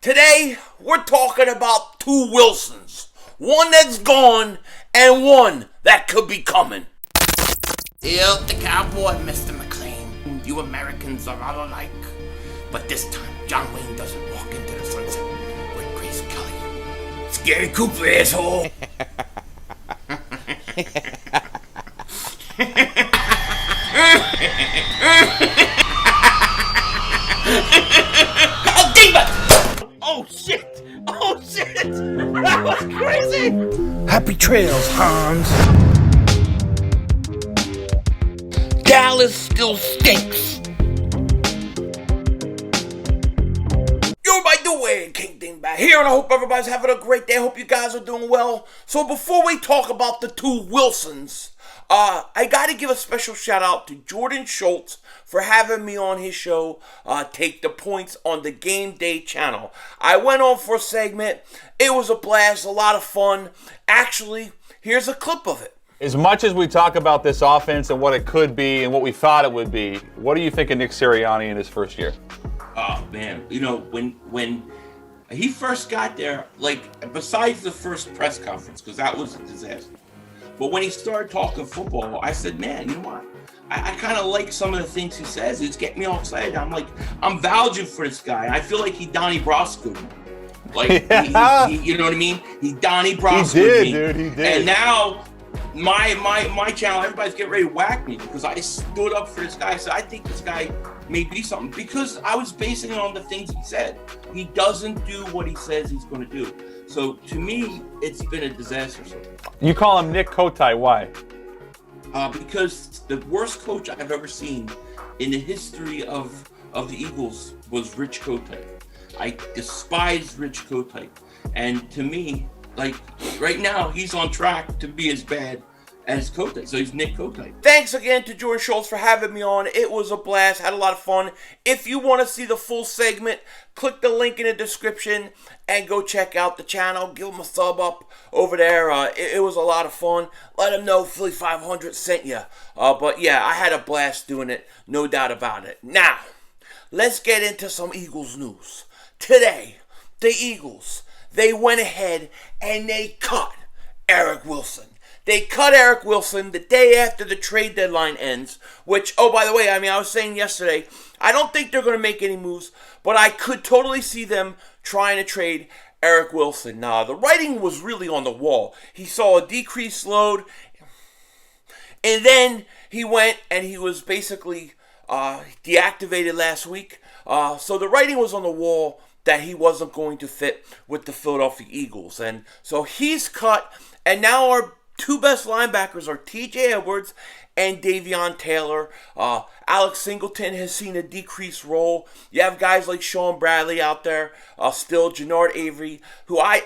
Today, we're talking about two Wilsons. One that's gone and one that could be coming. Hail the cowboy, Mr. McLean. You Americans are all alike. But this time, John Wayne doesn't walk into the sunset with Grace Kelly. Scary Cooper, asshole. Oh, Dingbat! Oh, shit! Oh, shit! That was crazy! Happy trails, Hans. Dallas still stinks. Yo, by the way, King Dingbat here, and I hope everybody's having a great day. I hope you guys are doing well. So before we talk about the two Wilsons, I got to give a special shout out to Jordan Schultz for having me on his show, Take the Points on the Game Day channel. I went on for a segment. It was a blast, a lot of fun. Actually, here's a clip of it. As much as we talk about this offense and what it could be and what we thought it would be, what do you think of Nick Ciriani in his first year? Oh man, you know, when he first got there, like besides the first press conference, because that was a disaster. But when he started talking football, I said, man, you know what? I kind of like some of the things he says. It's getting me all excited. I'm like, I'm vouching for this guy. I feel like he Donnie Brasco. Like, Yeah. he, you know what I mean? He Donnie Brasco. He did, dude. He did. And now my channel, everybody's getting ready to whack me because I stood up for this guy. I said, I think this guy may be something because I was basing it on the things he said. He doesn't do what he says he's going to do. So to me, it's been a disaster. You call him Nick Kotai. Why? Because the worst coach I've ever seen in the history of the Eagles was Rich Kotite. I despise Rich Kotite. And to me, like right now, he's on track to be as bad as Kotite. So he's Nick Kotite. Thanks again to Jordan Schultz for having me on. It was a blast. Had a lot of fun. If you want to see the full segment, click the link in the description and go check out the channel. Give them a thumb up over there. It was a lot of fun. Let them know Philly 500 sent you. But yeah, I had a blast doing it. No doubt about it. Now, let's get into some Eagles news. Today, the Eagles, they went ahead and they cut Eric Wilson. They cut Eric Wilson the day after the trade deadline ends, which, oh, by the way, I was saying yesterday, I don't think they're going to make any moves, but I could totally see them trying to trade Eric Wilson. The writing was really on the wall. He saw a decreased load, and then he went and he was basically deactivated last week. So the writing was on the wall that he wasn't going to fit with the Philadelphia Eagles. And so he's cut, and now our two best linebackers are T.J. Edwards and Davion Taylor. Alex Singleton has seen a decreased role. You have guys like Sean Bradley out there. Still Jannard Avery, who I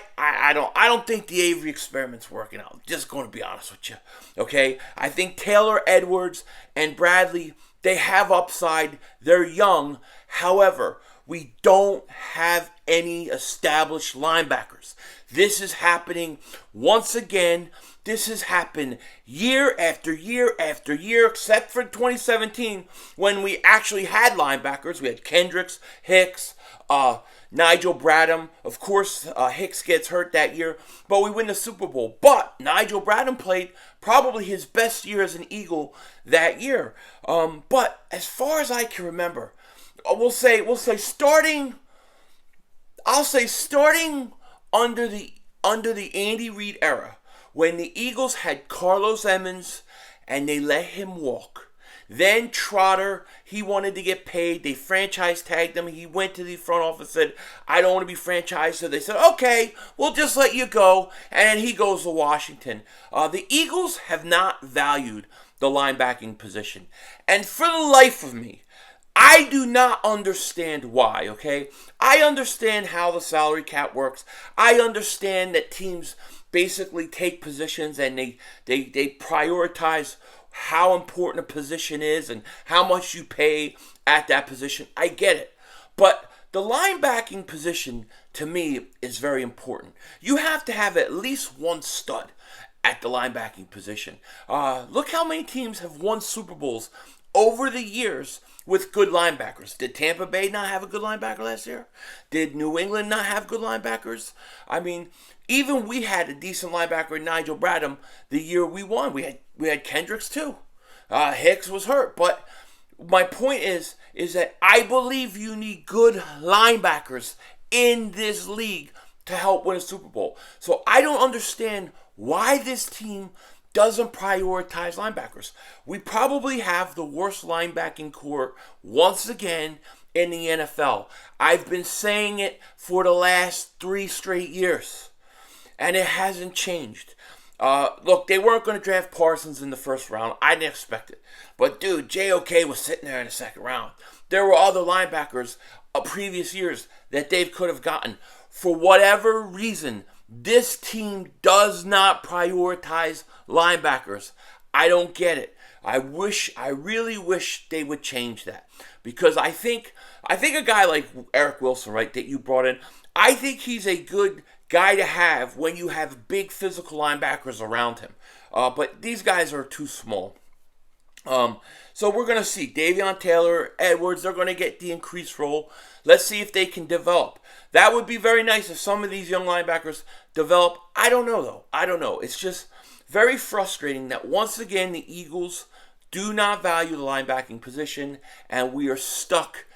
don't think the Avery experiment's working out. Just going to be honest with you. Okay? I think Taylor, Edwards, and Bradley, they have upside. They're young. However, we don't have any established linebackers. This is happening once again. This has happened year after year after year, except for 2017 when we actually had linebackers. We had Kendricks, Hicks, Nigel Bradham. Of course, Hicks gets hurt that year, but we win the Super Bowl. But Nigel Bradham played probably his best year as an Eagle that year. But as far as I can remember, we'll say starting under the Andy Reid era, when the Eagles had Carlos Emmons and they let him walk. Then Trotter, he wanted to get paid. They franchise tagged him. He went to the front office and said, I don't want to be franchised. So they said, okay, we'll just let you go. And then he goes to Washington. The Eagles have not valued the linebacking position. And for the life of me, I do not understand why, okay? I understand how the salary cap works. I understand that teams basically take positions and they prioritize how important a position is and how much you pay at that position. I get it. But the linebacking position, to me, is very important. You have to have at least one stud at the linebacking position. Look how many teams have won Super Bowls over the years with good linebackers. Did Tampa Bay not have a good linebacker last year? Did New England not have good linebackers? I mean, even we had a decent linebacker in Nigel Bradham the year we won. We had Kendricks too. Hicks was hurt, but my point is that I believe you need good linebackers in this league to help win a Super Bowl. So I don't understand why this team doesn't prioritize linebackers. We probably have the worst linebacking core once again in the NFL. I've been saying it for the last 3 straight years, and it hasn't changed. Look, they weren't going to draft Parsons in the first round. I didn't expect it. But, dude, JOK was sitting there in the second round. There were other linebackers of previous years that they could have gotten. For whatever reason, this team does not prioritize linebackers. I don't get it. I really wish they would change that. Because I think a guy like Eric Wilson, right, that you brought in, I think he's a good guy to have when you have big physical linebackers around him. But these guys are too small. So we're going to see Davion Taylor, Edwards, they're going to get the increased role. Let's see if they can develop. That would be very nice if some of these young linebackers develop. I don't know, though. I don't know. It's just very frustrating that once again the Eagles do not value the linebacking position, and we are stuck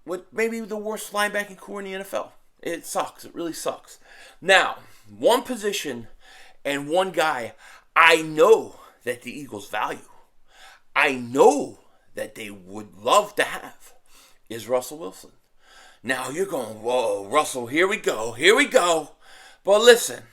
with maybe the worst linebacking core in the NFL. It sucks. It really sucks. Now, one position and one guy I know that the Eagles value, I know that they would love to have, is Russell Wilson. Now you're going, whoa, Russell, here we go. But listen,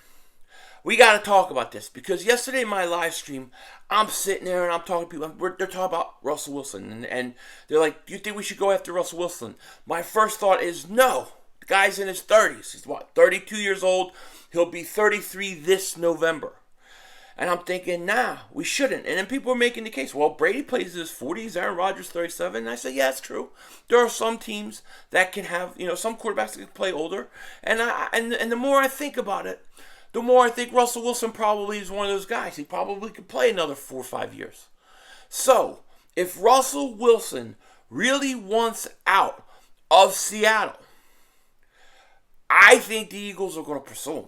we got to talk about this, because yesterday in my live stream, I'm sitting there and I'm talking to people. They're talking about Russell Wilson, and they're like, do you think we should go after Russell Wilson? My first thought is no. The guy's in his 30s. He's 32 years old. He'll be 33 this November. And I'm thinking, nah, we shouldn't. And then people are making the case, well, Brady plays in his 40s, Aaron Rodgers 37. And I say, yeah, it's true. There are some teams that can have, some quarterbacks that can play older. And the more I think about it, the more I think Russell Wilson probably is one of those guys. He probably could play another 4 or 5 years. So, if Russell Wilson really wants out of Seattle, I think the Eagles are going to pursue him.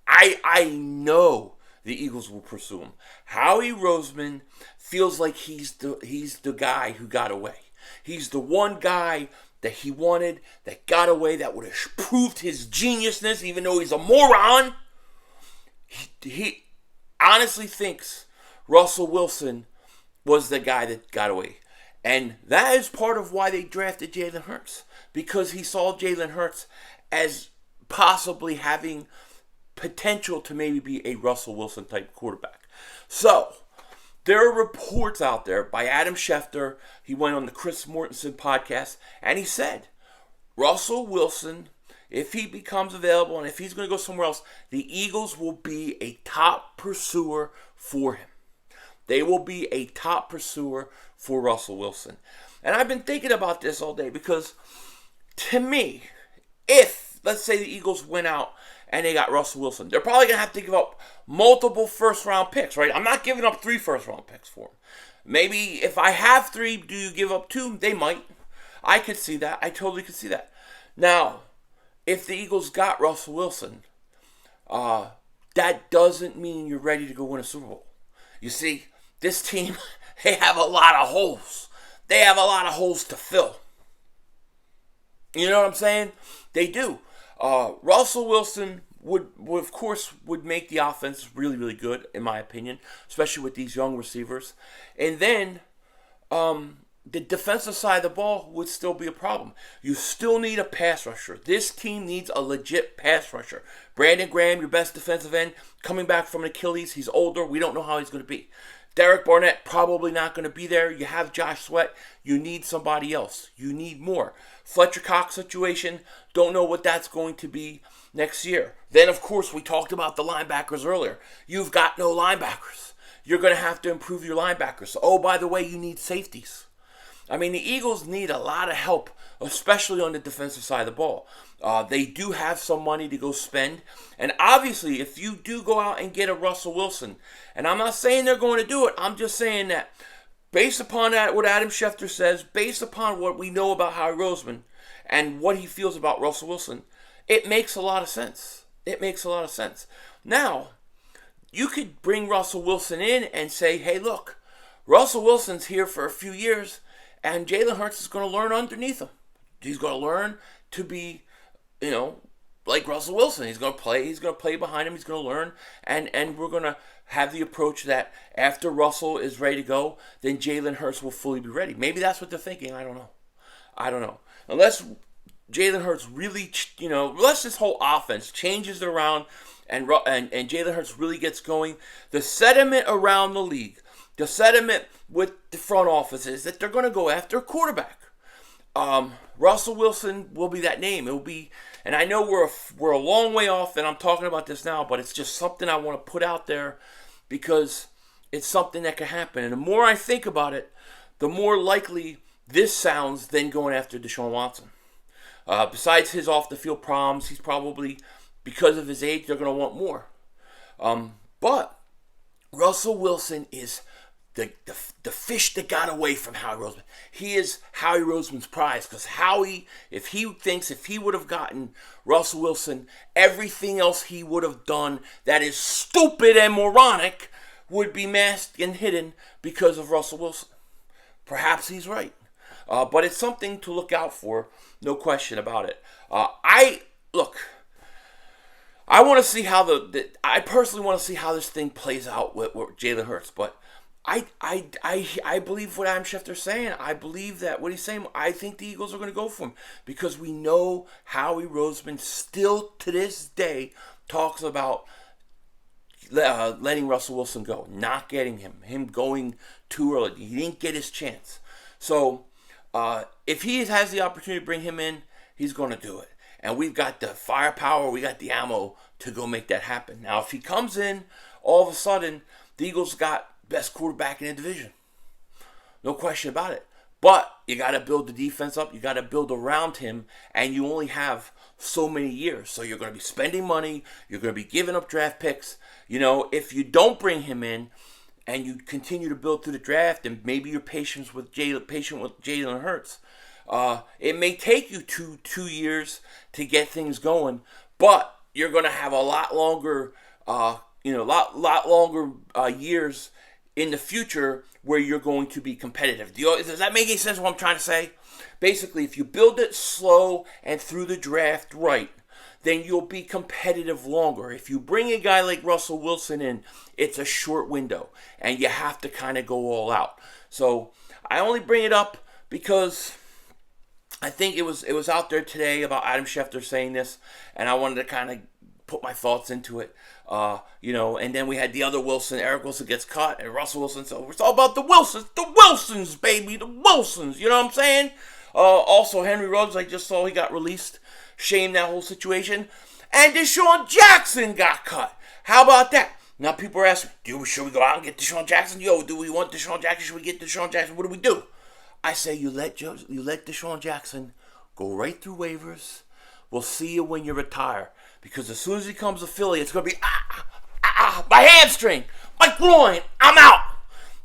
I know the Eagles will pursue him. Howie Roseman feels like he's the guy who got away. He's the one guy that he wanted, that got away, that would have proved his geniusness, even though he's a moron. He honestly thinks Russell Wilson was the guy that got away. And that is part of why they drafted Jalen Hurts, because he saw Jalen Hurts as possibly having potential to maybe be a Russell Wilson type quarterback. So, there are reports out there by Adam Schefter. He went on the Chris Mortensen podcast, and he said, Russell Wilson, if he becomes available and if he's going to go somewhere else, the Eagles will be a top pursuer for him. They will be a top pursuer for Russell Wilson. And I've been thinking about this all day, because to me, if, let's say the Eagles went out and they got Russell Wilson, they're probably going to have to give up multiple first-round picks, right? I'm not giving up 3 first-round picks for him. Maybe if I have 3, do you give up 2? They might. I could see that. I totally could see that. Now, if the Eagles got Russell Wilson, that doesn't mean you're ready to go win a Super Bowl. You see, this team, they have a lot of holes. They have a lot of holes to fill. You know what I'm saying? They do. Russell Wilson would of course make the offense really, really good, in my opinion, especially with these young receivers. And then the defensive side of the ball would still be a problem. You still need a pass rusher. This team needs a legit pass rusher. Brandon Graham, your best defensive end, coming back from an Achilles. He's older. We don't know how he's going to be. Derek Barnett, probably not going to be there. You have Josh Sweat. You need somebody else. You need more. Fletcher Cox situation, don't know what that's going to be next year. Then, of course, we talked about the linebackers earlier. You've got no linebackers. You're going to have to improve your linebackers. Oh, by the way, you need safeties. I mean, the Eagles need a lot of help, especially on the defensive side of the ball. They do have some money to go spend. And obviously, if you do go out and get a Russell Wilson, and I'm not saying they're going to do it, I'm just saying that based upon that, what Adam Schefter says, based upon what we know about Howie Roseman and what he feels about Russell Wilson, it makes a lot of sense. It makes a lot of sense. Now, you could bring Russell Wilson in and say, hey, look, Russell Wilson's here for a few years, and Jalen Hurts is going to learn underneath him. He's going to learn to be, like Russell Wilson. He's going to play behind him. He's going to learn, and we're going to have the approach that after Russell is ready to go, then Jalen Hurts will fully be ready. Maybe that's what they're thinking. I don't know. Unless Jalen Hurts really, unless this whole offense changes around and Jalen Hurts really gets going, the sentiment around the league, the sentiment with the front office is that they're going to go after a quarterback. Russell Wilson will be that name. It will be, and I know we're a long way off, and I'm talking about this now, but it's just something I want to put out there because it's something that can happen. And the more I think about it, the more likely this sounds than going after Deshaun Watson. Besides his off-the-field problems, he's probably, because of his age, they're going to want more. But Russell Wilson is the fish that got away from Howie Roseman. He is Howie Roseman's prize, because Howie, if he would have gotten Russell Wilson, everything else he would have done that is stupid and moronic would be masked and hidden because of Russell Wilson. Perhaps he's right. But it's something to look out for, no question about it. I want to see how I personally want to see how this thing plays out with Jalen Hurts, but I believe what Adam Schefter's saying. I believe that what he's saying. I think the Eagles are going to go for him because we know Howie Roseman still to this day talks about letting Russell Wilson go, not getting him going too early. He didn't get his chance. So if he has the opportunity to bring him in, he's going to do it. And we've got the firepower, we got the ammo to go make that happen. Now, if he comes in, all of a sudden, the Eagles got best quarterback in the division. No question about it. But you got to build the defense up. You got to build around him. And you only have so many years. So you're going to be spending money. You're going to be giving up draft picks. If you don't bring him in and you continue to build through the draft, and maybe you're patient with Jalen Hurts, it may take you two years to get things going. But you're going to have a lot longer, years in the future where you're going to be competitive. Does that make any sense what I'm trying to say? Basically, if you build it slow and through the draft right, then you'll be competitive longer. If you bring a guy like Russell Wilson in, it's a short window, and you have to kind of go all out. So I only bring it up because I think it was out there today about Adam Schefter saying this, and I wanted to kind of put my thoughts into it. And then we had the other Wilson. Eric Wilson gets cut, and Russell Wilson. So it's all about the Wilsons, baby, the Wilsons. You know what I'm saying? Also, Henry Ruggs, I just saw he got released. Shame that whole situation. And Deshaun Jackson got cut. How about that? Now people are asking, should we go out and get Deshaun Jackson? Do we want Deshaun Jackson? Should we get Deshaun Jackson? What do we do? I say you let Deshaun Jackson go right through waivers. We'll see you when you retire. Because as soon as he comes to Philly, it's going to be, my hamstring, my groin, I'm out.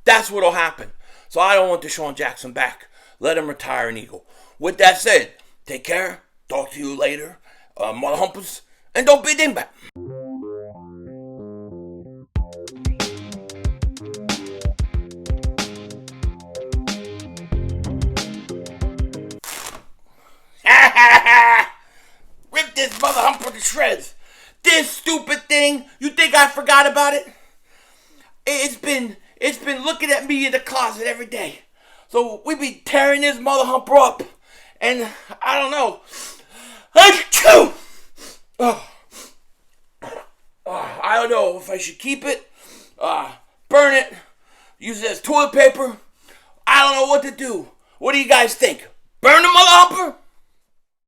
That's what'll happen. So I don't want Deshaun Jackson back. Let him retire an Eagle. With that said, take care. Talk to you later, mother humpers. And don't be a dingbat. Rip this mother humper to shreds. This stupid thing, you think I forgot about it? It's been looking at me in the closet every day. So we be tearing this mother humper up. And I don't know. I don't know if I should keep it, burn it, use it as toilet paper. I don't know what to do. What do you guys think? Burn the mother humper?